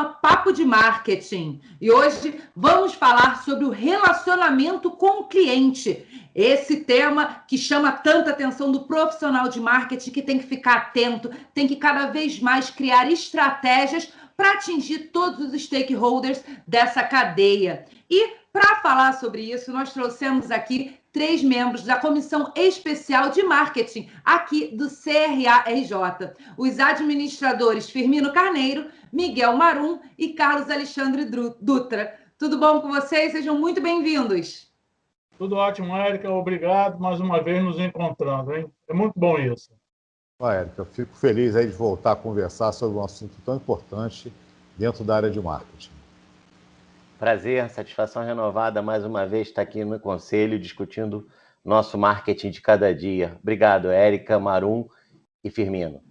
programa Papo de Marketing. E hoje vamos falar sobre o relacionamento com o cliente. Esse tema que chama tanta atenção do profissional de marketing, que tem que ficar atento, tem que cada vez mais criar estratégias para atingir todos os stakeholders dessa cadeia. E para falar sobre isso, nós trouxemos aqui 3 membros da Comissão Especial de Marketing aqui do CRA-RJ. Os administradores Firmino Carneiro, Miguel Marum e Carlos Alexandre Dutra. Tudo bom com vocês? Sejam muito bem-vindos. Tudo ótimo, Érica. Obrigado mais uma vez nos encontrando, hein? É muito bom isso. Érica, eu fico feliz aí de voltar a conversar sobre um assunto tão importante dentro da área de marketing. Prazer, satisfação renovada mais uma vez estar aqui no Conselho discutindo nosso marketing de cada dia. Obrigado, Érica, Marum e Firmino.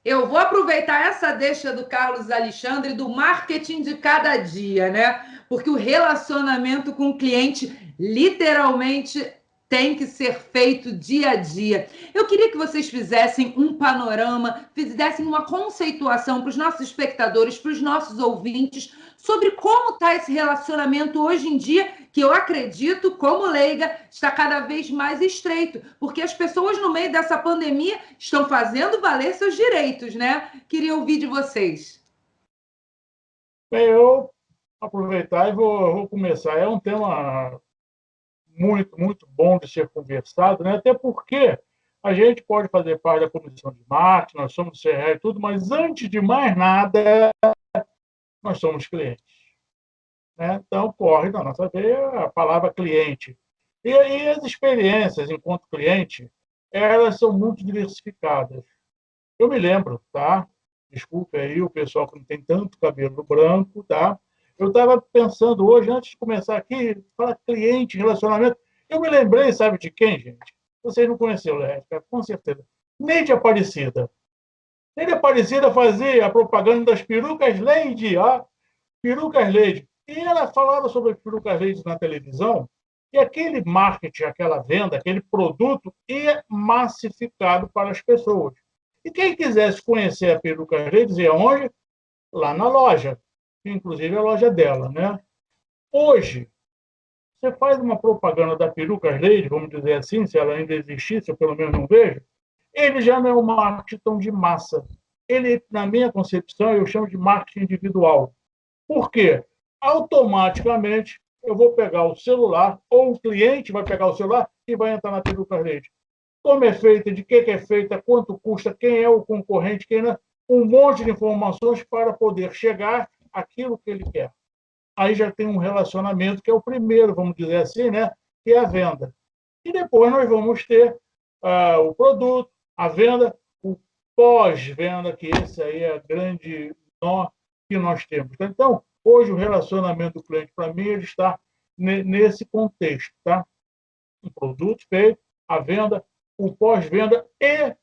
Eu vou aproveitar essa deixa do Carlos Alexandre do marketing de cada dia, né? Porque o relacionamento com o cliente literalmente tem que ser feito dia a dia. Eu queria que vocês fizessem um panorama, fizessem uma conceituação para os nossos espectadores, para os nossos ouvintes, sobre como está esse relacionamento hoje em dia, que eu acredito, como leiga, está cada vez mais estreito, porque as pessoas no meio dessa pandemia estão fazendo valer seus direitos, né? Queria ouvir de vocês. Bem, eu aproveitar e vou começar. É um tema muito bom de ser conversado, né? Até porque a gente pode fazer parte da comissão de marketing, nós somos CRA e tudo, mas antes de mais nada, nós somos clientes, né? Então, corre na nossa veia a palavra cliente. E aí as experiências enquanto cliente, elas são muito diversificadas. Eu me lembro, tá? Desculpe aí o pessoal que não tem tanto cabelo branco, tá? Eu estava pensando hoje, antes de começar aqui, falar cliente, relacionamento. Eu me lembrei, sabe de quem, gente? Vocês não conheceram, Érica, com certeza. Neide Aparecida. Neide Aparecida fazia a propaganda das perucas Lady, ó. Perucas Lady. E ela falava sobre as perucas Lady na televisão, e aquele marketing, aquela venda, aquele produto ia massificado para as pessoas. E quem quisesse conhecer a perucas Lady, ia onde? Lá na loja. Inclusive a loja dela, né? Hoje, você faz uma propaganda da Perucas Lady, vamos dizer assim, se ela ainda existisse, eu pelo menos não vejo, ele já não é um marketing tão de massa. Ele, na minha concepção, eu chamo de marketing individual. Por quê? Automaticamente, eu vou pegar o celular, ou o cliente vai pegar o celular e vai entrar na Perucas Lady. Como é feita, de que é feita, quanto custa, quem é o concorrente, quem não é, um monte de informações para poder chegar aquilo que ele quer. Aí já tem um relacionamento que é o primeiro, vamos dizer assim, né? Que é a venda. E depois nós vamos ter o produto, a venda, o pós-venda, que esse aí é a grande nó que nós temos. Então, hoje o relacionamento do cliente, para mim, ele está nesse contexto, tá? O produto feito, a venda, o pós-venda e,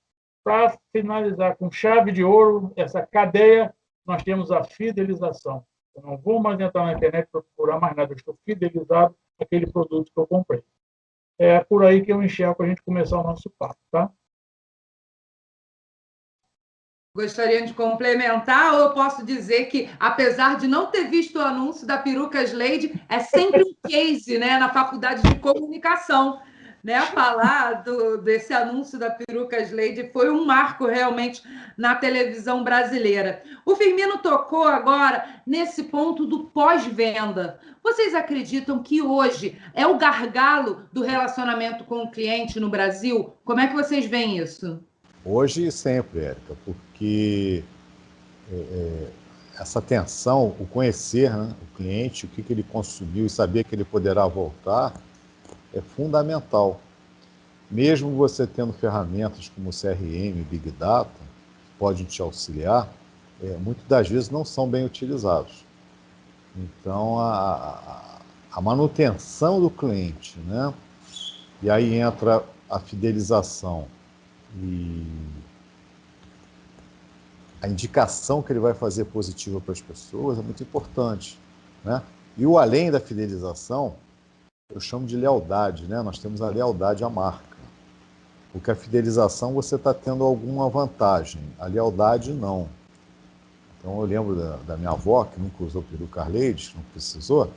para finalizar com chave de ouro, essa cadeia, nós temos a fidelização. Eu não vou mais entrar na internet para procurar mais nada, eu estou fidelizado àquele produto que eu comprei. É por aí que eu enxergo para a gente começar o nosso papo, tá? Gostariam de complementar, ou eu posso dizer que, apesar de não ter visto o anúncio da Perucas Lady, é sempre um case, né, na faculdade de comunicação. Né, falar desse anúncio da Perucas Lady foi um marco realmente na televisão brasileira. O Firmino tocou agora nesse ponto do pós-venda. Vocês acreditam que hoje é o gargalo do relacionamento com o cliente no Brasil? Como é que vocês veem isso? Hoje e sempre, Érica, porque essa atenção, o conhecer, né, o cliente, o que ele consumiu e saber que ele poderá voltar, é fundamental. Mesmo você tendo ferramentas como CRM, Big Data, que podem te auxiliar, muitas das vezes não são bem utilizados. Então, a manutenção do cliente, né? E aí entra a fidelização e a indicação que ele vai fazer positiva para as pessoas é muito importante, né? E o além da fidelização, eu chamo de lealdade, né? Nós temos a lealdade à marca. Porque a fidelização você está tendo alguma vantagem, a lealdade não. Então, eu lembro da minha avó, que nunca usou peru Carleides, não precisou,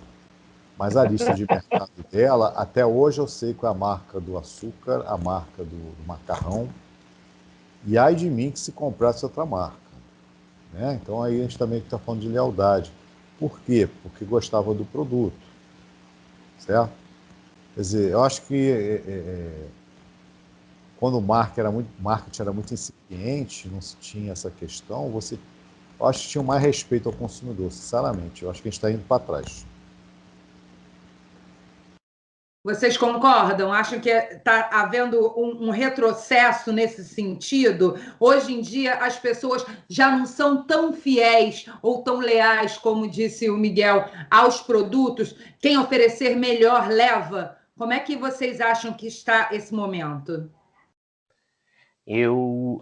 mas a lista de mercado dela, até hoje eu sei qual é a marca do açúcar, a marca do macarrão, e ai de mim que se comprasse outra marca, né? Então, aí a gente também está falando de lealdade. Por quê? Porque gostava do produto, certo? Quer dizer, eu acho que quando o marketing era muito incipiente, não se tinha essa questão, eu acho que tinha mais respeito ao consumidor, sinceramente. Eu acho que a gente está indo para trás. Vocês concordam? Acham que está havendo um retrocesso nesse sentido? Hoje em dia, as pessoas já não são tão fiéis ou tão leais, como disse o Miguel, aos produtos. Quem oferecer melhor leva. Como é que vocês acham que está esse momento? Eu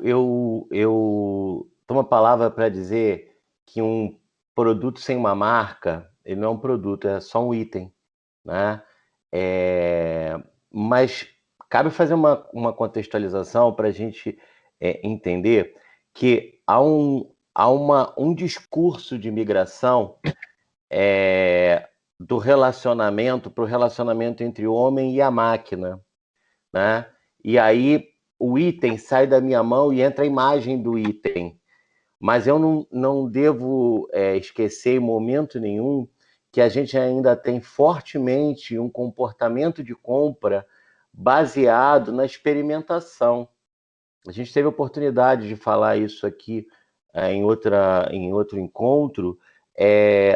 tomo a palavra para dizer que um produto sem uma marca, ele não é um produto, é só um item, né? Mas cabe fazer uma contextualização para a gente entender que há um discurso de migração do relacionamento para o relacionamento entre o homem e a máquina, né? E aí o item sai da minha mão e entra a imagem do item. Mas eu não devo esquecer em momento nenhum que a gente ainda tem fortemente um comportamento de compra baseado na experimentação. A gente teve a oportunidade de falar isso aqui em outro encontro.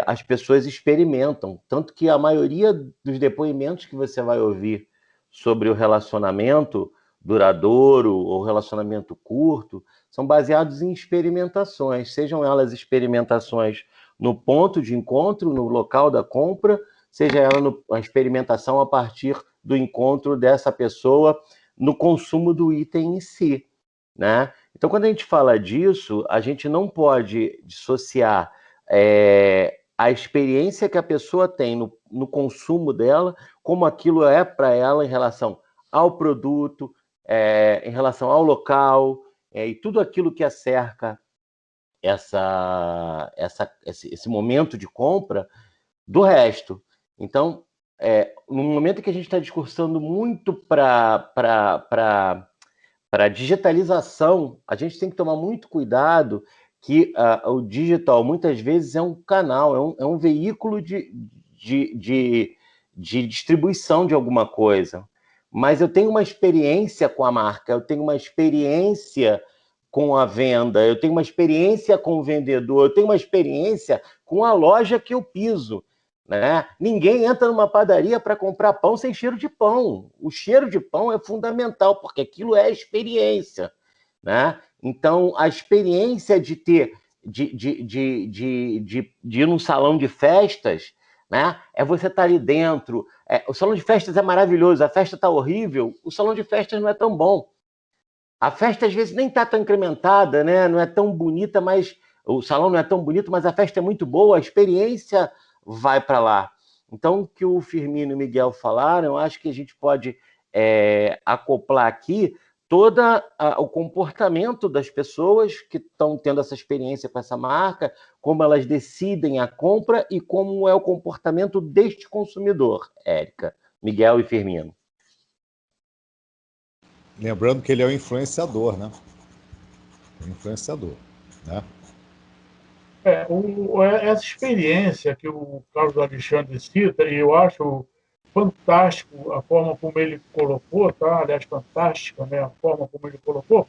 As pessoas experimentam, tanto que a maioria dos depoimentos que você vai ouvir sobre o relacionamento duradouro ou relacionamento curto são baseados em experimentações, sejam elas experimentações no ponto de encontro, no local da compra, seja ela a experimentação a partir do encontro dessa pessoa no consumo do item em si, né? Então, quando a gente fala disso, a gente não pode dissociar a experiência que a pessoa tem no consumo dela, como aquilo é para ela em relação ao produto, em relação ao local, e tudo aquilo que acerca esse momento de compra do resto. Então, no momento que a gente está discursando muito para digitalização, a gente tem que tomar muito cuidado que o digital muitas vezes é um canal, é um veículo de distribuição de alguma coisa. Mas eu tenho uma experiência com a marca, eu tenho uma experiência com a venda, eu tenho uma experiência com o vendedor, eu tenho uma experiência com a loja que eu piso, né? Ninguém entra numa padaria para comprar pão sem cheiro de pão. O cheiro de pão é fundamental, porque aquilo é experiência, né? Então, a experiência de ir num salão de festas, né? É você estar ali dentro. O salão de festas é maravilhoso, a festa está horrível, o salão de festas não é tão bom. A festa, às vezes, nem está tão incrementada, né? Não é tão bonita, mas o salão não é tão bonito, mas a festa é muito boa, a experiência vai para lá. Então, o que o Firmino e o Miguel falaram, eu acho que a gente pode acoplar aqui todo o comportamento das pessoas que estão tendo essa experiência com essa marca, como elas decidem a compra e como é o comportamento deste consumidor, Érica, Miguel e Firmino. Lembrando que ele é o influenciador, né? O influenciador, né? Essa experiência que o Carlos Alexandre cita, e eu acho fantástico a forma como ele colocou, tá? Aliás, fantástica, né? A forma como ele colocou.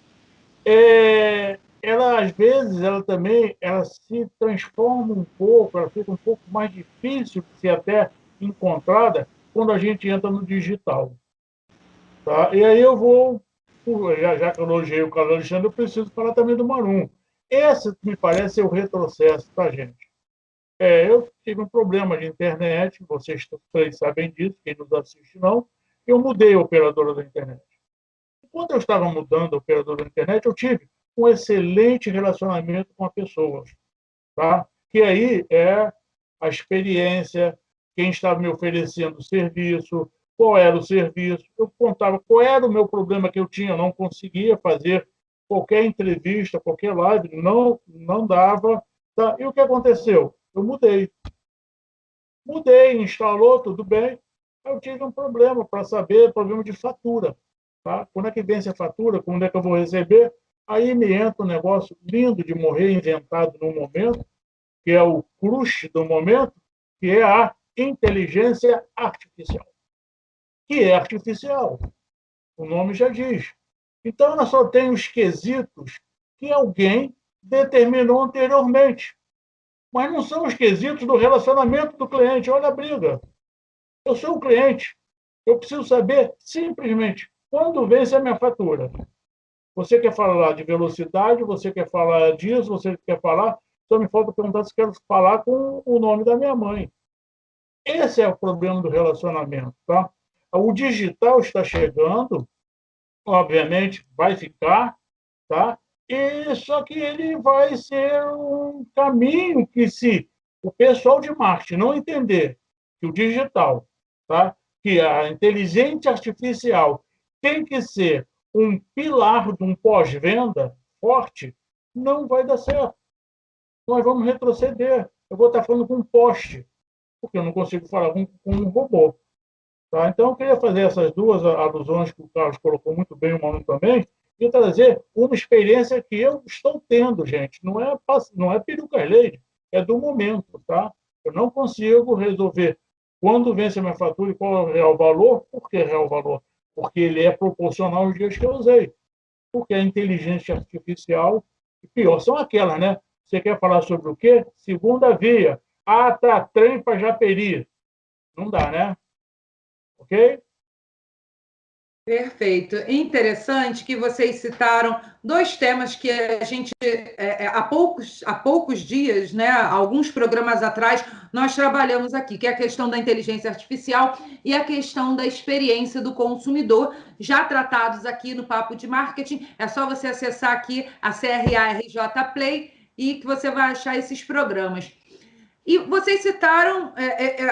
Ela, às vezes, ela se transforma um pouco, ela fica um pouco mais difícil de ser até encontrada quando a gente entra no digital. Tá? E aí eu vou, já que eu elogiei o Carlos Alexandre, eu preciso falar também do Marum. Esse, me parece, é o retrocesso, tá, gente? Eu tive um problema de internet, vocês sabem disso, quem nos assiste não. Eu mudei a operadora da internet. Quando eu estava mudando a operadora da internet, eu tive um excelente relacionamento com a pessoa, tá? Que aí é a experiência, quem estava me oferecendo o serviço, qual era o serviço, eu contava qual era o meu problema que eu tinha, eu não conseguia fazer qualquer entrevista, qualquer live, não dava, Tá? E o que aconteceu? Eu mudei. Mudei, instalou, tudo bem. Eu tive um problema para saber, problema de fatura. Tá? Quando é que vence a fatura? Quando é que eu vou receber? Aí me entra um negócio lindo de morrer, inventado no momento, que é o crush do momento, que é a inteligência artificial. Que é artificial. O nome já diz. Então, ela só tem os quesitos que alguém determinou anteriormente. Mas não são os quesitos do relacionamento do cliente. Olha a briga. Eu sou o cliente. Eu preciso saber, simplesmente, quando vence a minha fatura. Você quer falar de velocidade, você quer falar disso, você quer falar... Só me falta perguntar se quero falar com o nome da minha mãe. Esse é o problema do relacionamento, tá? O digital está chegando, obviamente, vai ficar, tá? E só que ele vai ser um caminho que, se o pessoal de marketing não entender que o digital, tá? Que a inteligência artificial tem que ser um pilar de um pós-venda forte, não vai dar certo. Nós vamos retroceder. Eu vou estar falando com um poste, porque eu não consigo falar com um robô. Tá? Então, eu queria fazer essas duas alusões que o Carlos colocou muito bem, o Manu também, e trazer uma experiência que eu estou tendo, gente. Não é peruca leite, é do momento. Tá? Eu não consigo resolver quando vence a minha fatura e qual é o real valor. Por que real valor? Porque ele é proporcional aos dias que eu usei. Porque a inteligência artificial, e pior, são aquelas, né? Você quer falar sobre o quê? Segunda via. Ah, tá, trem para Japeri. Não dá, né? Ok? Perfeito. Interessante que vocês citaram dois temas que a gente, há poucos dias, né, alguns programas atrás, nós trabalhamos aqui, que é a questão da inteligência artificial e a questão da experiência do consumidor, já tratados aqui no Papo de Marketing. É só você acessar aqui a CRA-RJ Play e que você vai achar esses programas. E vocês citaram,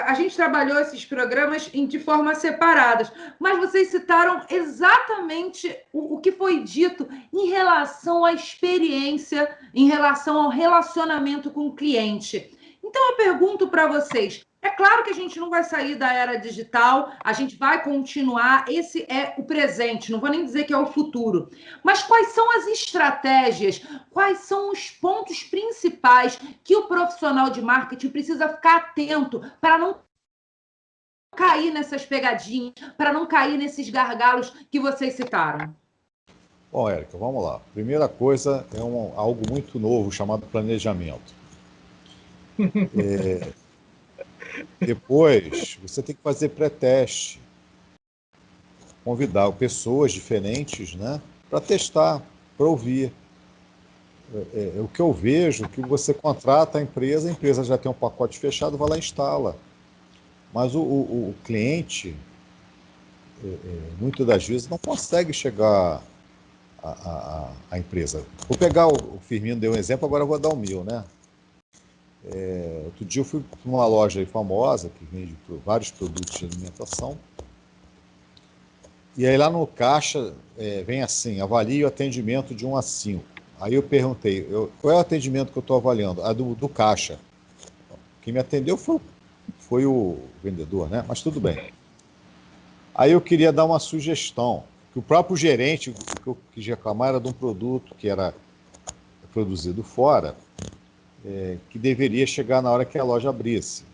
a gente trabalhou esses programas de forma separadas, mas vocês citaram exatamente o que foi dito em relação à experiência, em relação ao relacionamento com o cliente. Então, eu pergunto para vocês, é claro que a gente não vai sair da era digital, a gente vai continuar, esse é o presente, não vou nem dizer que é o futuro. Mas quais são as estratégias, quais são os pontos principais que o profissional de marketing precisa ficar atento para não cair nessas pegadinhas, para não cair nesses gargalos que vocês citaram? Bom, Érica, vamos lá. Primeira coisa é algo muito novo chamado planejamento. Depois, você tem que fazer pré-teste, convidar pessoas diferentes, né, para testar, para ouvir. O que eu vejo é que você contrata a empresa já tem um pacote fechado, vai lá e instala. Mas o cliente, muitas das vezes, não consegue chegar à empresa. Vou pegar o Firmino, deu um exemplo, agora eu vou dar o meu, né? Outro dia eu fui para uma loja aí famosa, que vende vários produtos de alimentação, e aí lá no caixa vem assim, avalie o atendimento de 1 a 5. Aí eu perguntei, qual é o atendimento que eu estou avaliando? A do caixa. Quem me atendeu foi o vendedor, né? Mas tudo bem. Aí eu queria dar uma sugestão, que o próprio gerente, que eu quis reclamar, era de um produto que era produzido fora, que deveria chegar na hora que a loja abrisse,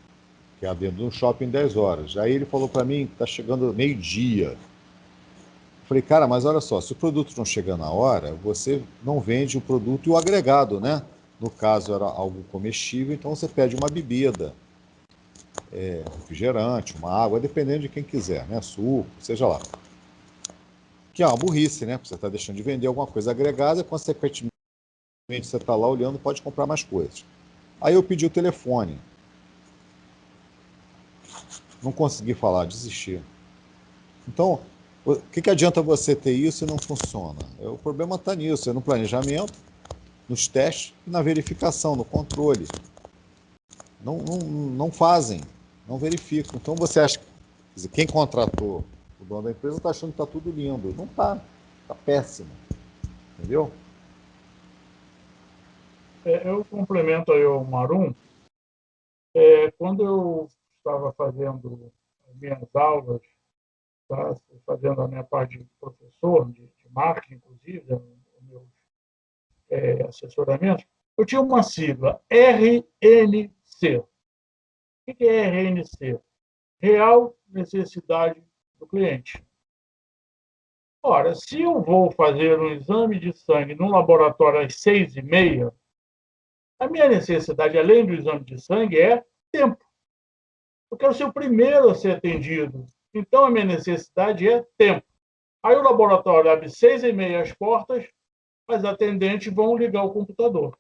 que é dentro de um shopping 10 horas. Aí ele falou para mim que está chegando meio-dia. Falei, cara, mas olha só, se o produto não chega na hora, você não vende o produto e o agregado, né? No caso era algo comestível, então você pede uma bebida, refrigerante, uma água, dependendo de quem quiser, né? Suco, seja lá. Que é uma burrice, né? Porque você está deixando de vender alguma coisa agregada e, consequentemente, você está lá olhando, pode comprar mais coisas. Aí eu pedi o telefone. Não consegui falar, desisti. Então, o que adianta você ter isso e não funciona? O problema está nisso, no planejamento, nos testes e na verificação, no controle. Não fazem, não verificam. Então você acha que quem contratou o dono da empresa está achando que está tudo lindo. Não está, está péssimo. Entendeu? Eu complemento aí o Marum. Quando eu estava fazendo as minhas aulas, tá, fazendo a minha parte de professor, de marketing, inclusive, os meus assessoramentos, eu tinha uma sigla, RNC. O que é RNC? Real necessidade do cliente. Ora, se eu vou fazer um exame de sangue num laboratório às 6h30, a minha necessidade, além do exame de sangue, é tempo. Eu quero ser o primeiro a ser atendido. Então, a minha necessidade é tempo. Aí o laboratório abre 6h30 as portas, as atendentes vão ligar o computador.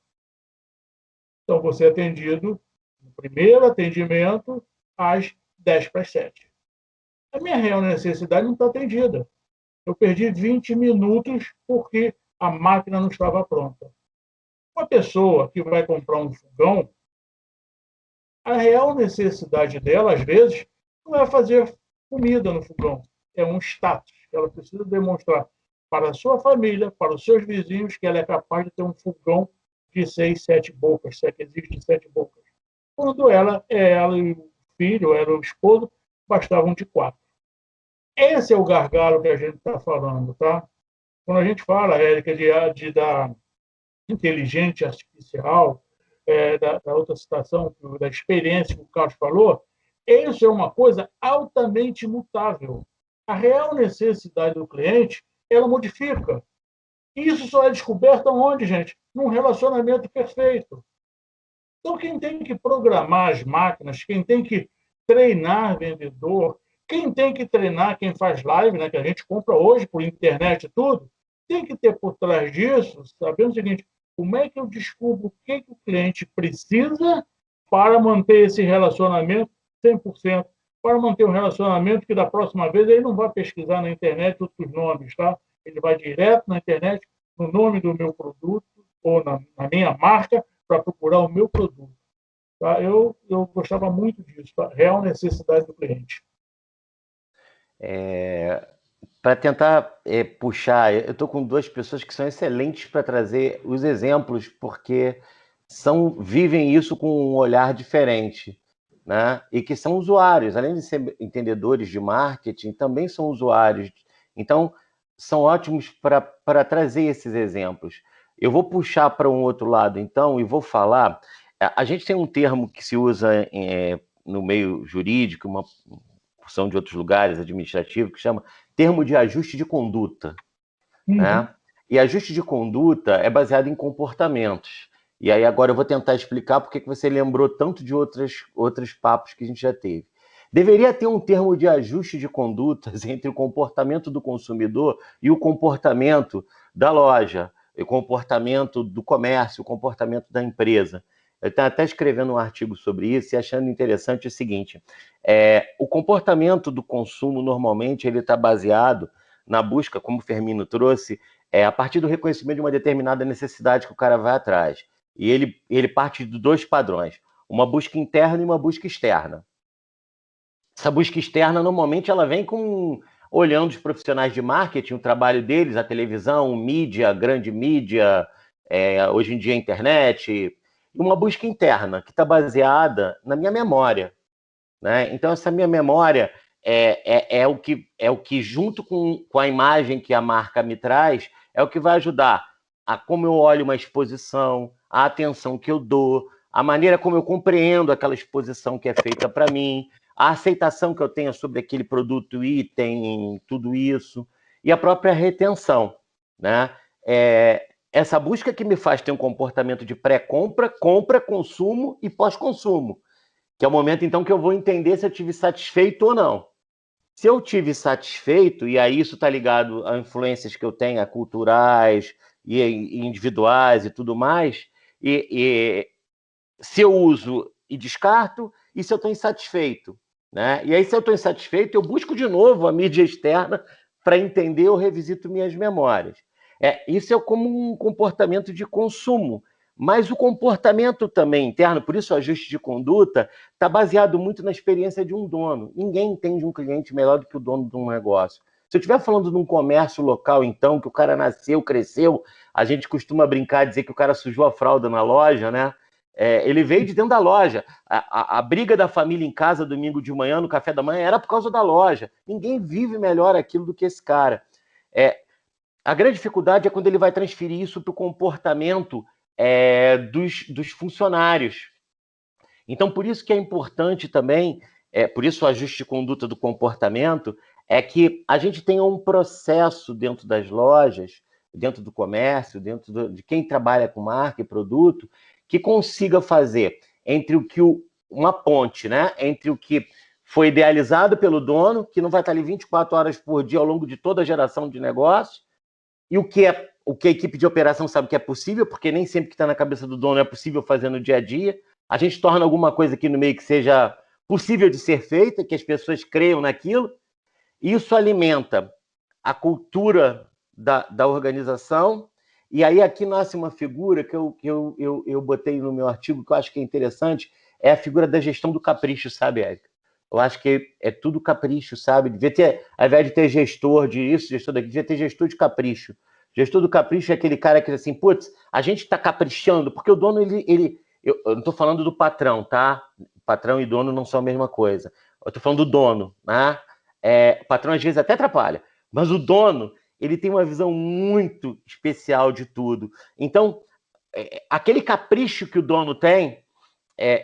Então, você é atendido no primeiro atendimento às 6:50. A minha real necessidade não está atendida. Eu perdi 20 minutos porque a máquina não estava pronta. Uma pessoa que vai comprar um fogão, a real necessidade dela, às vezes, não é fazer comida no fogão. É um status. Ela precisa demonstrar para a sua família, para os seus vizinhos, que ela é capaz de ter um fogão de 6, 7 bocas, se é que existe 7 bocas. Quando ela e o filho, era o esposo, bastavam de 4. Esse é o gargalo que a gente está falando, tá? Quando a gente fala, Érica, da inteligência artificial, da outra citação, da experiência que o Carlos falou, isso é uma coisa altamente mutável. A real necessidade do cliente, ela modifica. Isso só é descoberto onde, gente? Num relacionamento perfeito. Então, quem tem que programar as máquinas, quem tem que treinar vendedor, quem tem que treinar quem faz live, né, que a gente compra hoje por internet e tudo, tem que ter por trás disso, sabendo o seguinte, como é que eu descubro o que o cliente precisa para manter esse relacionamento 100%, para manter um relacionamento que da próxima vez ele não vai pesquisar na internet outros nomes, tá? Ele vai direto na internet, no nome do meu produto ou na minha marca, para procurar o meu produto. Tá? Eu gostava muito disso, tá? Real necessidade do cliente. Para tentar puxar, eu estou com duas pessoas que são excelentes para trazer os exemplos, porque vivem isso com um olhar diferente, né? E que são usuários, além de ser entendedores de marketing, também são usuários. Então, são ótimos para trazer esses exemplos. Eu vou puxar para um outro lado, então, e vou falar... A gente tem um termo que se usa no meio jurídico, uma porção de outros lugares administrativos, que chama termo de ajuste de conduta. Né? E ajuste de conduta é baseado em comportamentos. E aí agora eu vou tentar explicar por que você lembrou tanto de outros papos que a gente já teve. Deveria ter um termo de ajuste de condutas entre o comportamento do consumidor e o comportamento da loja, o comportamento do comércio, o comportamento da empresa. Eu estou até escrevendo um artigo sobre isso e achando interessante o seguinte, o comportamento do consumo, normalmente, ele está baseado na busca, como o Fermino trouxe, a partir do reconhecimento de uma determinada necessidade que o cara vai atrás. E ele parte de 2 padrões, uma busca interna e uma busca externa. Essa busca externa, normalmente, ela vem olhando os profissionais de marketing, o trabalho deles, a televisão, mídia, grande mídia, hoje em dia a internet, e uma busca interna, que está baseada na minha memória. Né? Então, essa minha memória é o que junto com a imagem que a marca me traz, é o que vai ajudar a como eu olho uma exposição, a atenção que eu dou, a maneira como eu compreendo aquela exposição que é feita para mim, a aceitação que eu tenho sobre aquele produto, item, tudo isso, e a própria retenção. Né? Essa busca que me faz ter um comportamento de pré-compra, compra, consumo e pós-consumo, que é o momento, então, que eu vou entender se eu estive satisfeito ou não. Se eu estive satisfeito, e aí isso está ligado a influências que eu tenho, a culturais e individuais e tudo mais, e se eu uso e descarto, e se eu estou insatisfeito. Né? E aí, se eu estou insatisfeito, eu busco de novo a mídia externa para entender ou revisito minhas memórias. Isso é como um comportamento de consumo, mas o comportamento também interno, por isso o ajuste de conduta, está baseado muito na experiência de um dono. Ninguém entende um cliente melhor do que o dono de um negócio. Se eu estiver falando de um comércio local, então, que o cara nasceu, cresceu, a gente costuma brincar, dizer que o cara sujou a fralda na loja, né? Ele veio de dentro da loja. A briga da família em casa, domingo de manhã, no café da manhã, era por causa da loja. Ninguém vive melhor aquilo do que esse cara. A grande dificuldade é quando ele vai transferir isso para o comportamento dos funcionários. Então, por isso que é importante também, por isso o ajuste de conduta do comportamento, é que a gente tenha um processo dentro das lojas, dentro do comércio, dentro de quem trabalha com marca e produto, que consiga fazer entre uma ponte, né? Entre o que foi idealizado pelo dono, que não vai estar ali 24 horas por dia ao longo de toda a geração de negócio, e o que a equipe de operação sabe que é possível, porque nem sempre que está na cabeça do dono é possível fazer no dia a dia. A gente torna alguma coisa aqui no meio que seja possível de ser feita, que as pessoas creiam naquilo. Isso alimenta a cultura da organização. E aí aqui nasce uma figura que eu botei no meu artigo, que eu acho que é interessante, é a figura da gestão do capricho, sabe, Érica? Eu acho que é tudo capricho, sabe? Devia ter, ao invés de ter gestor de isso, gestor daquilo, devia ter gestor de capricho. Gestor do capricho é aquele cara que diz assim, putz, a gente está caprichando, porque o dono, eu não estou falando do patrão, tá? Patrão e dono não são a mesma coisa. Eu estou falando do dono, né? O patrão às vezes até atrapalha, mas o dono, ele tem uma visão muito especial de tudo. Então, aquele capricho que o dono tem,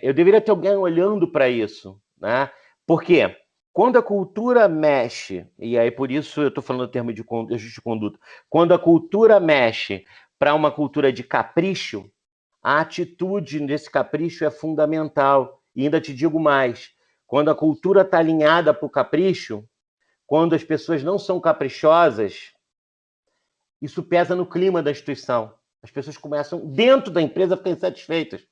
eu deveria ter alguém olhando para isso, né? Porque quando a cultura mexe, e aí por isso eu estou falando no termo de ajuste de conduta, quando a cultura mexe para uma cultura de capricho, a atitude desse capricho é fundamental. E ainda te digo mais, quando a cultura está alinhada para o capricho, quando as pessoas não são caprichosas, isso pesa no clima da instituição. As pessoas começam, dentro da empresa, a ficar insatisfeitas.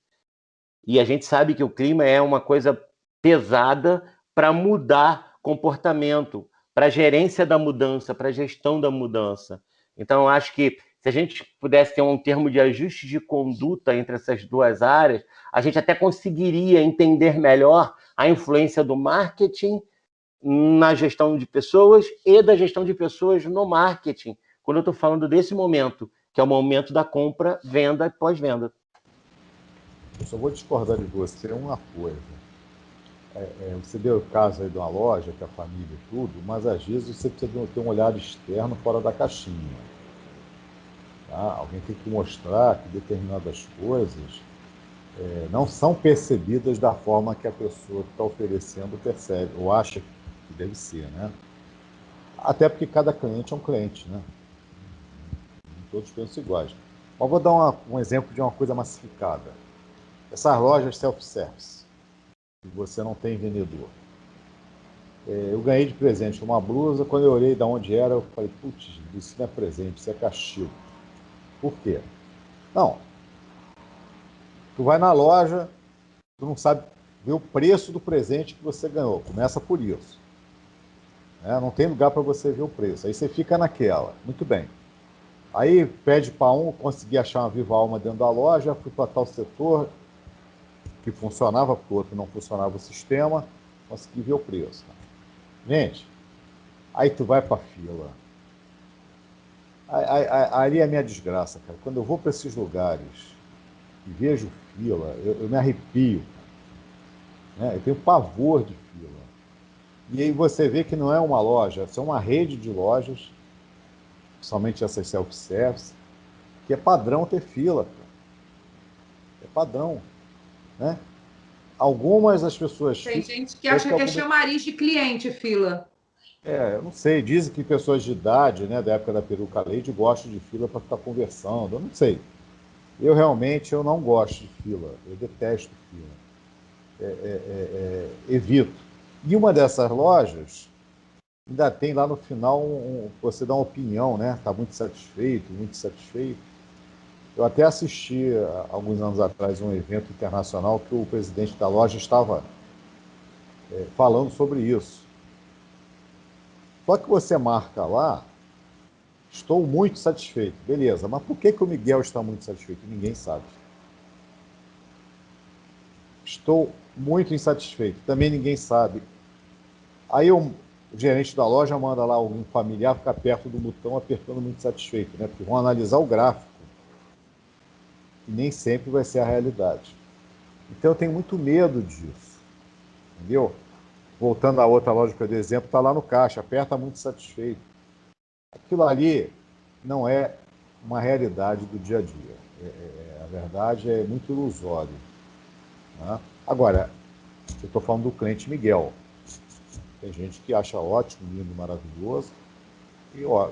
E a gente sabe que o clima é uma coisa pesada para mudar comportamento, para a gerência da mudança, para a gestão da mudança. Então, eu acho que se a gente pudesse ter um termo de ajuste de conduta entre essas duas áreas, a gente até conseguiria entender melhor a influência do marketing na gestão de pessoas e da gestão de pessoas no marketing, quando eu estou falando desse momento, que é o momento da compra, venda e pós-venda. Eu só vou discordar de você uma coisa. Você deu o caso aí de uma loja, que a família e tudo, mas às vezes você precisa ter um olhar externo fora da caixinha. Tá? Alguém tem que mostrar que determinadas coisas não são percebidas da forma que a pessoa que está oferecendo percebe, ou acha que deve ser, né? Até porque cada cliente é um cliente, né? Todos pensam iguais. Mas vou dar um exemplo de uma coisa massificada. Essas lojas self-service, que você não tem vendedor. Eu ganhei de presente uma blusa, quando eu olhei de onde era, eu falei, putz, isso não é presente, isso é castigo. Por quê? Não. Tu vai na loja, tu não sabe ver o preço do presente que você ganhou. Começa por isso. Não tem lugar para você ver o preço. Aí você fica naquela. Muito bem. Aí pede para um, consegui achar uma viva alma dentro da loja, fui para tal setor que funcionava, para o outro não funcionava o sistema, consegui ver o preço. Gente, aí tu vai para a fila. Aí é a minha desgraça, cara. Quando eu vou para esses lugares e vejo fila, eu me arrepio. Né? Eu tenho pavor de fila. E aí você vê que não é uma loja, é uma rede de lojas, somente essas self-service, que é padrão ter fila. Cara. É padrão. Né? Algumas das pessoas... Tem gente que acha que é chamariz de cliente, fila. Eu não sei, dizem que pessoas de idade, né, da época da peruca Leite, gostam de fila para ficar conversando, eu não sei. Eu realmente não gosto de fila, eu detesto fila. Evito. E uma dessas lojas, ainda tem lá no final, você dá uma opinião, né? Está muito satisfeito, muito satisfeito. Eu até assisti, alguns anos atrás, um evento internacional que o presidente da loja estava falando sobre isso. Só que você marca lá, estou muito satisfeito. Beleza, mas por que o Miguel está muito satisfeito? Ninguém sabe. Estou muito insatisfeito. Também ninguém sabe. Aí eu o gerente da loja manda lá algum familiar ficar perto do botão apertando muito satisfeito, né? Porque vão analisar o gráfico e nem sempre vai ser a realidade. Então eu tenho muito medo disso, entendeu? Voltando à outra loja que eu dei exemplo, está lá no caixa, aperta muito satisfeito. Aquilo ali não é uma realidade do dia a dia. A verdade é muito ilusório. Né? Agora, eu estou falando do cliente Miguel. Tem gente que acha ótimo, lindo, maravilhoso. E, ó,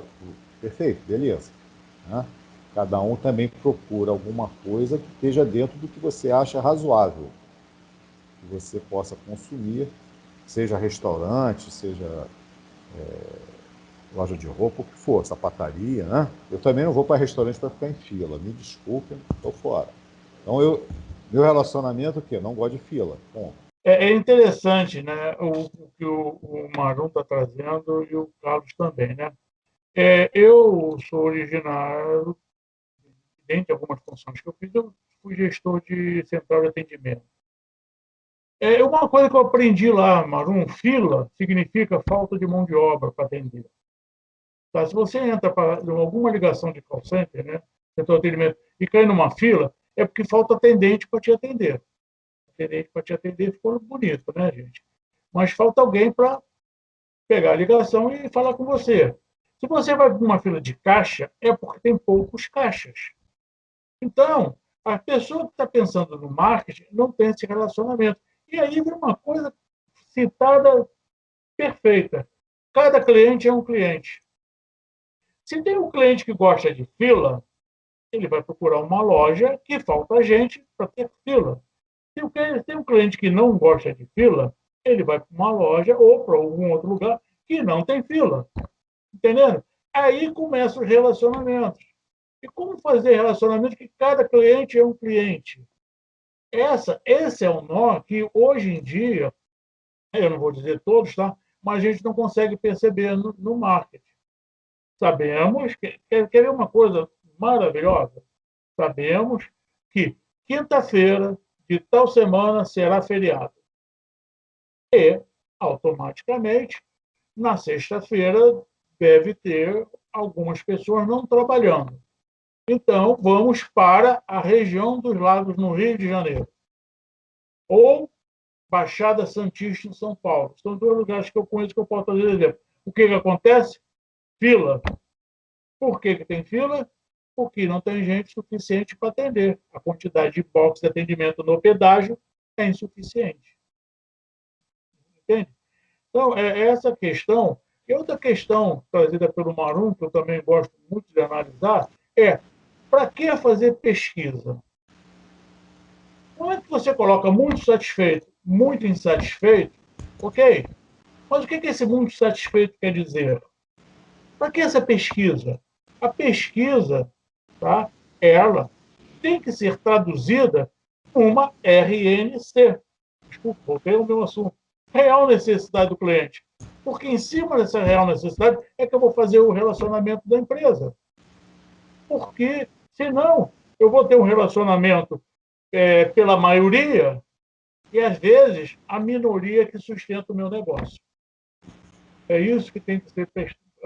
perfeito, beleza. Né? Cada um também procura alguma coisa que esteja dentro do que você acha razoável, que você possa consumir, seja restaurante, seja loja de roupa, o que for, sapataria, né? Eu também não vou para restaurante para ficar em fila, me desculpem, estou fora. Então, meu relacionamento, o quê? Não gosto de fila, bom. É interessante, né, o que o Marum está trazendo e o Carlos também, né? Eu sou originário, dentre algumas funções que eu fiz, eu fui gestor de central de atendimento. Uma coisa que eu aprendi lá, Marum, fila significa falta de mão de obra para atender. Tá? Se você entra para alguma ligação de call center, né, central de atendimento, e cai numa fila, é porque falta atendente para te atender. Atendente para te atender ficou bonito, né, gente? Mas falta alguém para pegar a ligação e falar com você. Se você vai para uma fila de caixa, é porque tem poucos caixas. Então, a pessoa que está pensando no marketing não tem esse relacionamento. E aí vem uma coisa citada perfeita. Cada cliente é um cliente. Se tem um cliente que gosta de fila, ele vai procurar uma loja que falta gente para ter fila. Se tem um cliente que não gosta de fila, ele vai para uma loja ou para algum outro lugar que não tem fila. Entendendo? Aí começam os relacionamentos. E como fazer relacionamento que cada cliente é um cliente? Esse é um nó que, hoje em dia, eu não vou dizer todos, tá? Mas a gente não consegue perceber no marketing. Sabemos, quer ver uma coisa maravilhosa? Sabemos que quinta-feira de tal semana será feriado. E, automaticamente, na sexta-feira, deve ter algumas pessoas não trabalhando. Então, vamos para a região dos Lagos, no Rio de Janeiro. Ou Baixada Santista, em São Paulo. São dois lugares que eu conheço que eu posso fazer exemplo. O que acontece? Fila. Por que tem fila? Porque não tem gente suficiente para atender. A quantidade de box de atendimento no pedágio é insuficiente. Entende? Então, essa questão. E outra questão trazida pelo Marum, que eu também gosto muito de analisar, para que fazer pesquisa? Como é que você coloca muito satisfeito, muito insatisfeito? Ok, mas o que esse muito satisfeito quer dizer? Para que essa pesquisa? A pesquisa, tá, ela tem que ser traduzida uma RNC. Desculpa, voltei ao meu assunto. Real necessidade do cliente. Porque em cima dessa real necessidade é que eu vou fazer o relacionamento da empresa. Porque, senão, eu vou ter um relacionamento pela maioria e, às vezes, a minoria que sustenta o meu negócio. É isso que tem que ser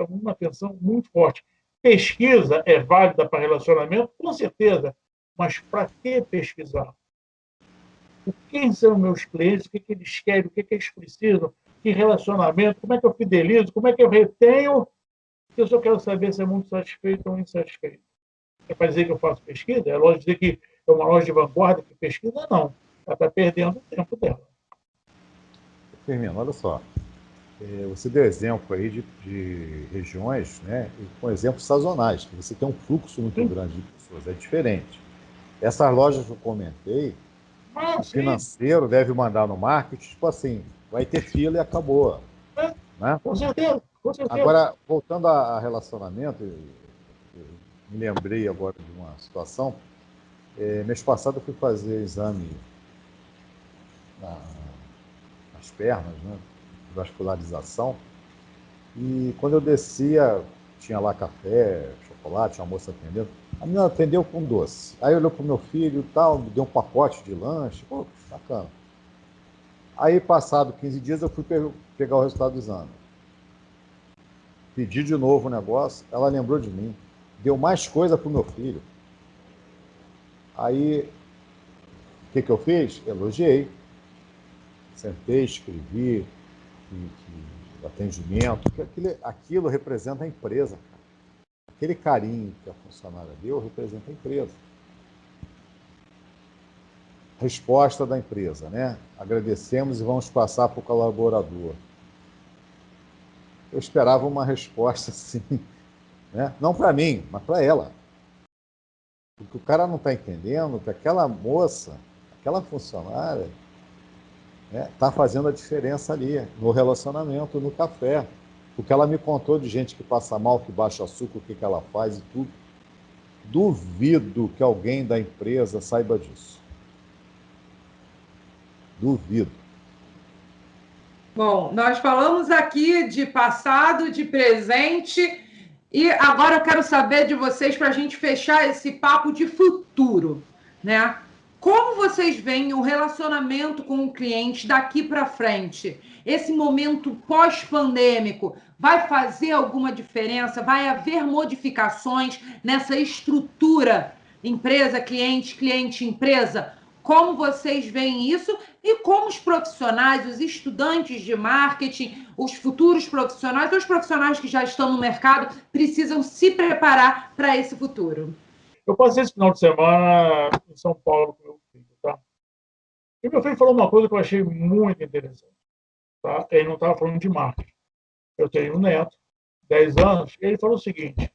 uma atenção muito forte. Pesquisa é válida para relacionamento? Com certeza. Mas para que pesquisar? Quem são meus clientes? O que eles querem? O que eles precisam? Que relacionamento? Como é que eu fidelizo? Como é que eu retenho? Eu só quero saber se é muito satisfeito ou insatisfeito. É para dizer que eu faço pesquisa? É lógico dizer que é uma loja de vanguarda que pesquisa? Não. Ela está perdendo o tempo dela. Firmino, olha só. Você deu exemplo aí de regiões, né, com exemplos sazonais, que você tem um fluxo muito grande de pessoas, é diferente. Essas lojas que eu comentei, o financeiro deve mandar no marketing, tipo assim, vai ter fila e acabou. Né? Com certeza, com certeza. Agora, voltando a relacionamento, eu me lembrei agora de uma situação. Mês passado eu fui fazer exame nas pernas, né? Vascularização. E quando eu descia, tinha lá café, chocolate, tinha uma moça atendendo. A menina atendeu com doce. Aí olhou para o meu filho e tal, me deu um pacote de lanche. Pô, bacana. Aí, passado 15 dias, eu fui pegar o resultado do exame. pedi de novo o negócio, ela lembrou de mim, deu mais coisa para o meu filho. Aí, o que eu fiz? Elogiei. Sentei, escrevi, atendimento, aquilo representa a empresa. Aquele carinho que a funcionária deu representa a empresa. Resposta da empresa, né? Agradecemos e vamos passar para o colaborador. Eu esperava uma resposta assim, né? Não para mim, mas para ela. Porque o cara não está entendendo que aquela moça, aquela funcionária, está fazendo a diferença ali, no relacionamento, no café. Porque ela me contou de gente que passa mal, que baixa açúcar, o que ela faz e tudo. Duvido que alguém da empresa saiba disso. Duvido. Bom, nós falamos aqui de passado, de presente, e agora eu quero saber de vocês, para a gente fechar esse papo de futuro, né? Como vocês veem o relacionamento com o cliente daqui para frente? Esse momento pós-pandêmico vai fazer alguma diferença? Vai haver modificações nessa estrutura empresa, cliente, cliente, empresa? Como vocês veem isso e como os profissionais, os estudantes de marketing, os futuros profissionais, os profissionais que já estão no mercado, precisam se preparar para esse futuro? Eu passei esse final de semana em São Paulo com meu filho, tá? E meu filho falou uma coisa que eu achei muito interessante, tá? Ele não estava falando de marketing. Eu tenho um neto, 10 anos, e ele falou o seguinte: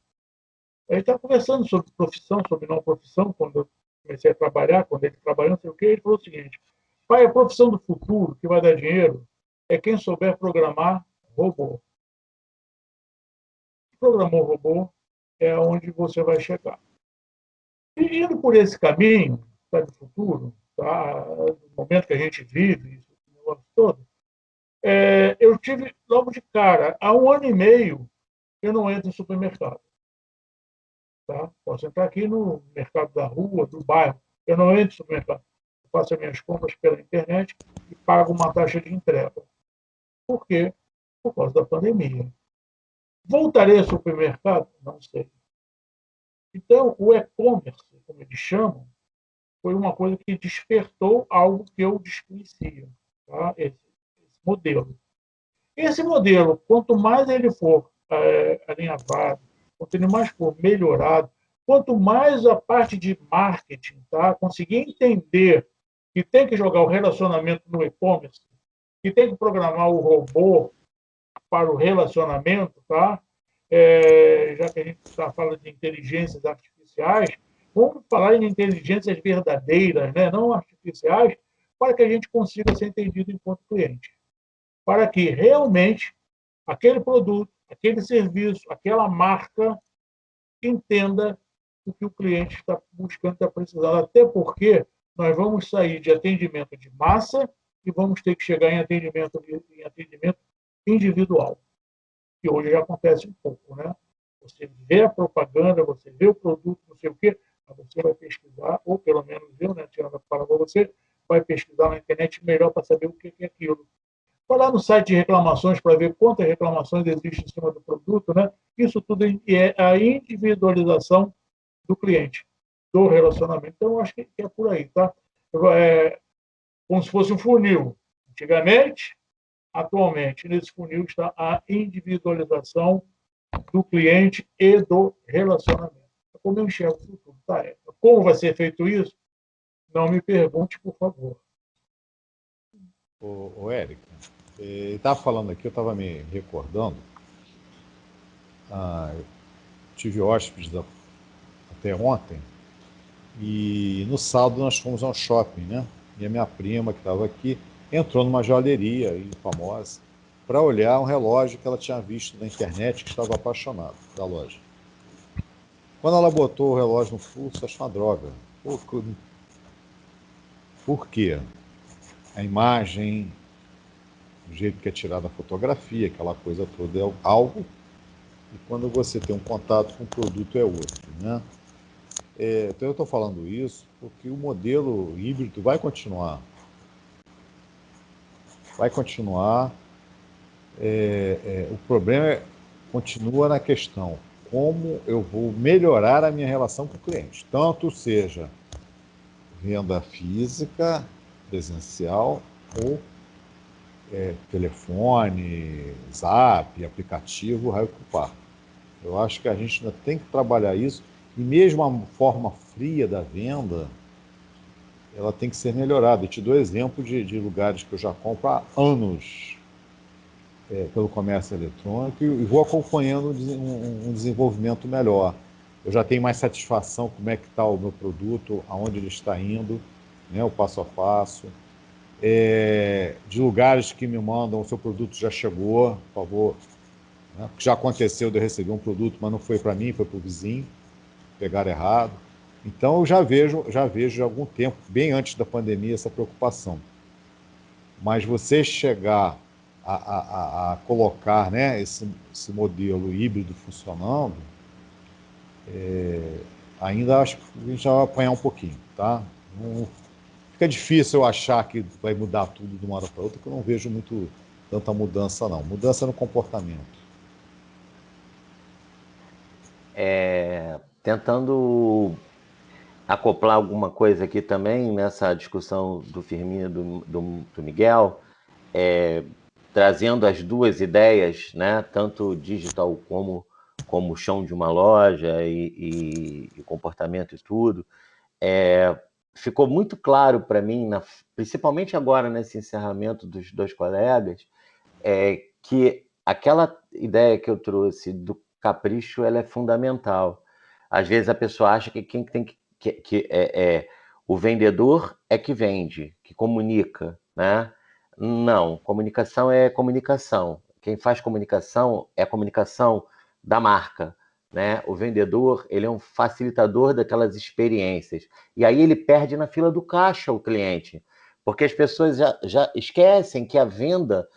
a gente estava conversando sobre profissão, sobre não profissão, quando eu comecei a trabalhar, quando ele trabalhou, não sei o quê, ele falou o seguinte: pai, a profissão do futuro que vai dar dinheiro é quem souber programar robô. Programou robô é onde você vai chegar. E indo por esse caminho, tá, do futuro, tá, do momento que a gente vive, esse negócio todo, eu tive logo de cara, há 1 ano e meio, eu não entro em supermercado. Tá? Posso entrar aqui no mercado da rua, do bairro, eu não entro em supermercado. Eu faço as minhas compras pela internet e pago uma taxa de entrega. Por quê? Por causa da pandemia. Voltarei ao supermercado? Não sei. Então, o e-commerce, como eles chamam, foi uma coisa que despertou algo que eu desconhecia, tá? Esse modelo. Esse modelo, quanto mais ele for alinhavado, quanto ele mais for melhorado, quanto mais a parte de marketing, tá? Conseguir entender que tem que jogar o relacionamento no e-commerce, que tem que programar o robô para o relacionamento, tá? Já que a gente está falando de inteligências artificiais, vamos falar em inteligências verdadeiras, né? Não artificiais, para que a gente consiga ser entendido enquanto cliente. Para que realmente aquele produto, aquele serviço, aquela marca entenda o que o cliente está buscando, está precisando. Até porque nós vamos sair de atendimento de massa e vamos ter que chegar em atendimento individual, que hoje já acontece um pouco, né? Você vê a propaganda, você vê o produto, não sei o quê, você vai pesquisar, ou pelo menos eu, né, tirando a palavra você, vai pesquisar na internet melhor para saber o que é aquilo. Vai lá no site de reclamações para ver quantas reclamações existem em cima do produto, né? Isso tudo é a individualização do cliente, do relacionamento. Então, eu acho que é por aí, tá? É como se fosse um funil. Antigamente, atualmente, nesse funil está a individualização do cliente e do relacionamento. Como eu enxergo o futuro, tá? Como vai ser feito isso? Não me pergunte, por favor. O Érica, ele estava falando aqui, eu estava me recordando, eu tive hóspedes até ontem, e no sábado nós fomos ao shopping, né? E a minha prima, que estava aqui, entrou numa joalheria aí, famosa, para olhar um relógio que ela tinha visto na internet, que estava apaixonada da loja. Quando ela botou o relógio no pulso, achou uma droga. Por quê? A imagem, o jeito que é tirada a fotografia, aquela coisa toda é algo, e quando você tem um contato com o produto é outro, né? Então eu estou falando isso porque o modelo híbrido vai continuar. Vai continuar. O problema continua na questão como eu vou melhorar a minha relação com o cliente, tanto seja venda física, presencial ou telefone, zap, aplicativo, raio que parta. Eu acho que a gente ainda tem que trabalhar isso, e mesmo a forma fria da venda, ela tem que ser melhorada. Eu te dou exemplo de lugares que eu já compro há anos pelo comércio eletrônico e vou acompanhando um desenvolvimento melhor. Eu já tenho mais satisfação como é que está o meu produto, aonde ele está indo, né, o passo a passo. De lugares que me mandam, o seu produto já chegou, por favor. Né, porque já aconteceu de eu receber um produto, mas não foi para mim, foi para o vizinho, pegaram errado. Então eu já vejo há algum tempo, bem antes da pandemia, essa preocupação. Mas você chegar a colocar, né, esse modelo híbrido funcionando, ainda acho que a gente vai apanhar um pouquinho, tá? Não, fica difícil eu achar que vai mudar tudo de uma hora para outra, porque eu não vejo tanta mudança, não. Mudança no comportamento. Tentando acoplar alguma coisa aqui também nessa discussão do Firmino e do Miguel, trazendo as duas ideias, né, tanto digital como o chão de uma loja e comportamento e tudo, ficou muito claro para mim, principalmente agora nesse encerramento dos dois colegas, que aquela ideia que eu trouxe do capricho, ela é fundamental. Às vezes a pessoa acha que quem tem o vendedor é que vende, que comunica, né? Não, comunicação é comunicação. Quem faz comunicação é a comunicação da marca, né? O vendedor, ele é um facilitador daquelas experiências. E aí ele perde na fila do caixa o cliente, porque as pessoas já esquecem que a venda,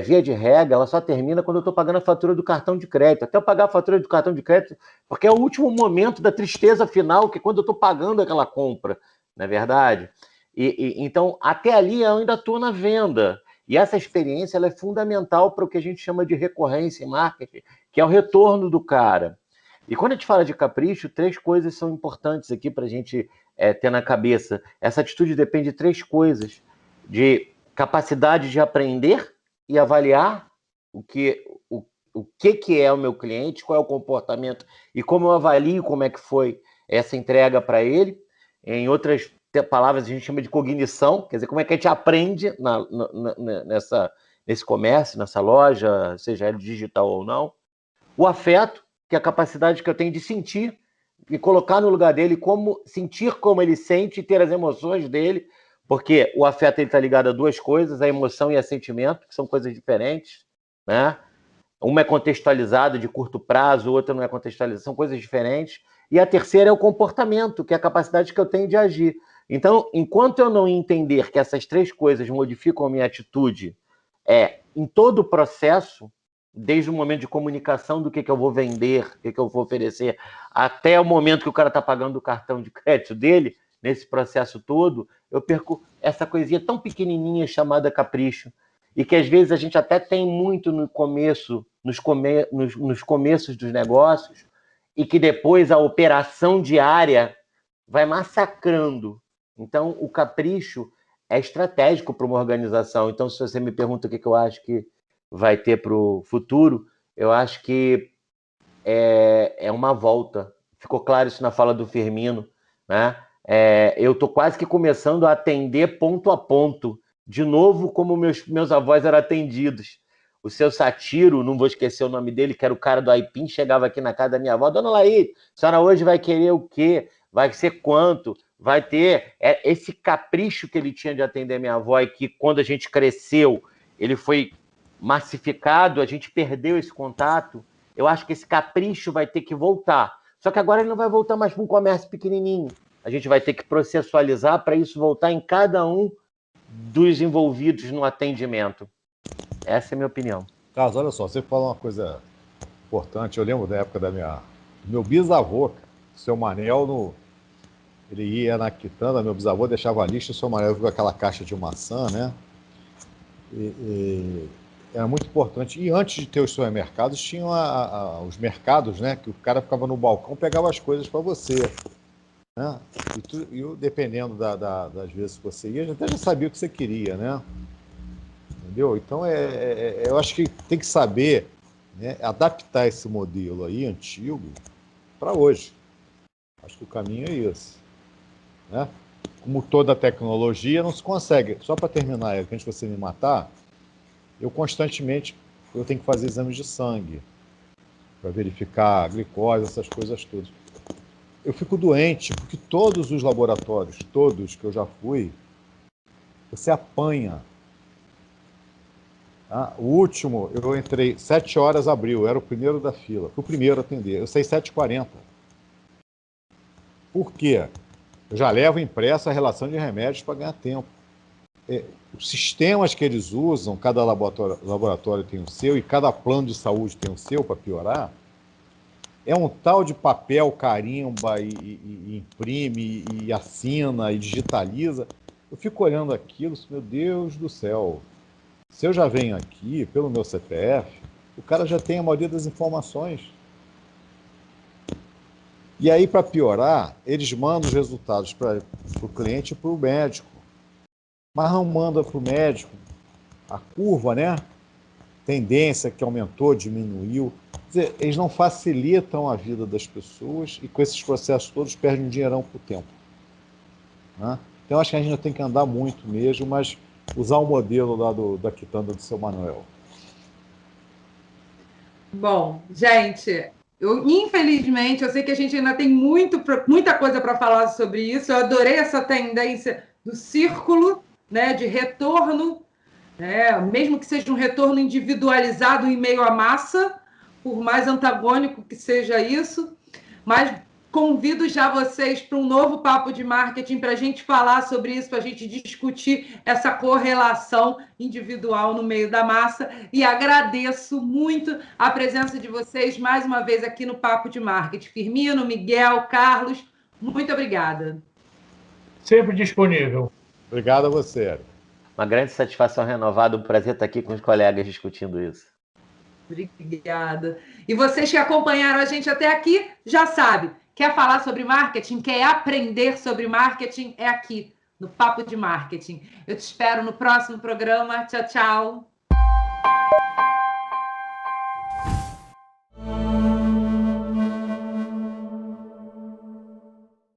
via de regra, ela só termina quando eu estou pagando a fatura do cartão de crédito. Até eu pagar a fatura do cartão de crédito, porque é o último momento da tristeza final, que é quando eu estou pagando aquela compra, não é verdade? Então, até ali eu ainda estou na venda. E essa experiência ela é fundamental para o que a gente chama de recorrência em marketing, que é o retorno do cara. E quando a gente fala de capricho, 3 coisas são importantes aqui para a gente ter na cabeça. Essa atitude depende de 3 coisas: de capacidade de aprender e avaliar o que é o meu cliente, qual é o comportamento e como eu avalio como é que foi essa entrega para ele. Em outras palavras, a gente chama de cognição, quer dizer, como é que a gente aprende nesse comércio, nessa loja, seja ele digital ou não. O afeto, que é a capacidade que eu tenho de sentir e colocar no lugar dele, sentir como ele sente e ter as emoções dele, porque o afeto está ligado a 2 coisas, a emoção e a sentimento, que são coisas diferentes, né? Uma é contextualizada de curto prazo, outra não é contextualizada, são coisas diferentes. E a terceira é o comportamento, que é a capacidade que eu tenho de agir. Então, enquanto eu não entender que essas 3 coisas modificam a minha atitude em todo o processo, desde o momento de comunicação do que eu vou vender, o que eu vou oferecer, até o momento que o cara está pagando o cartão de crédito dele, nesse processo todo, eu perco essa coisinha tão pequenininha chamada capricho, e que às vezes a gente até tem muito no começo, nos começos dos negócios, e que depois a operação diária vai massacrando. Então, o capricho é estratégico para uma organização. Então, se você me pergunta o que eu acho que vai ter para o futuro, eu acho que é uma volta. Ficou claro isso na fala do Firmino, né? Eu estou quase que começando a atender ponto a ponto, de novo como meus avós eram atendidos. O seu Satiro, não vou esquecer o nome dele, que era o cara do Aipim, chegava aqui na casa da minha avó: Dona Laís, a senhora hoje vai querer o quê? Vai ser quanto? Vai ter esse capricho que ele tinha de atender a minha avó, e que quando a gente cresceu, ele foi massificado, a gente perdeu esse contato. Eu acho que esse capricho vai ter que voltar. Só que agora ele não vai voltar mais para um comércio pequenininho. A gente vai ter que processualizar para isso voltar em cada um dos envolvidos no atendimento. Essa é a minha opinião. Carlos, olha só, você falou uma coisa importante. Eu lembro da época do meu bisavô, o seu Manel, ele ia na quitanda, meu bisavô deixava a lista, o seu Manel viu aquela caixa de maçã, né? era muito importante. E antes de ter os supermercados, tinham os mercados, né? Que o cara ficava no balcão, pegava as coisas para você. Né? Dependendo das vezes que você ia, até já sabia o que você queria, né? Entendeu? Então, eu acho que tem que saber, né, adaptar esse modelo aí, antigo, para hoje. Acho que o caminho é esse. Né? Como toda tecnologia, não se consegue. Só para terminar, antes de você me matar, eu constantemente tenho que fazer exames de sangue para verificar a glicose, essas coisas todas. Eu fico doente porque todos os laboratórios, todos que eu já fui, você apanha. Tá? O último, eu entrei 7 horas, abriu, eu era o primeiro da fila, fui o primeiro a atender. Eu saí 7h40. Por quê? Eu já levo impressa a relação de remédios para ganhar tempo. Os sistemas que eles usam, cada laboratório tem o seu e cada plano de saúde tem o seu, para piorar, é um tal de papel carimba e imprime e assina e digitaliza. Eu fico olhando aquilo, meu Deus do céu. Se eu já venho aqui pelo meu CPF, o cara já tem a maioria das informações. E aí, para piorar, eles mandam os resultados para o cliente e para o médico. Mas não manda para o médico a curva, né? Tendência que aumentou, diminuiu. Quer dizer, eles não facilitam a vida das pessoas e com esses processos todos perdem um dinheirão por tempo. Né? Então, acho que a gente tem que andar muito mesmo, mas usar o modelo lá da quitanda do seu Manuel. Bom, gente, infelizmente, eu sei que a gente ainda tem muita coisa para falar sobre isso. Eu adorei essa tendência do círculo, né, de retorno, né, mesmo que seja um retorno individualizado em meio à massa, por mais antagônico que seja isso, mas convido já vocês para um novo papo de marketing para a gente falar sobre isso, para a gente discutir essa correlação individual no meio da massa. E agradeço muito a presença de vocês mais uma vez aqui no Papo de Marketing. Firmino, Miguel, Carlos, muito obrigada. Sempre disponível. Obrigado a você, Érico. Uma grande satisfação renovada, um prazer estar aqui com os colegas discutindo isso. Obrigada. E vocês que acompanharam a gente até aqui, já sabem, quer falar sobre marketing, quer aprender sobre marketing, é aqui, no Papo de Marketing. Eu te espero no próximo programa. Tchau, tchau.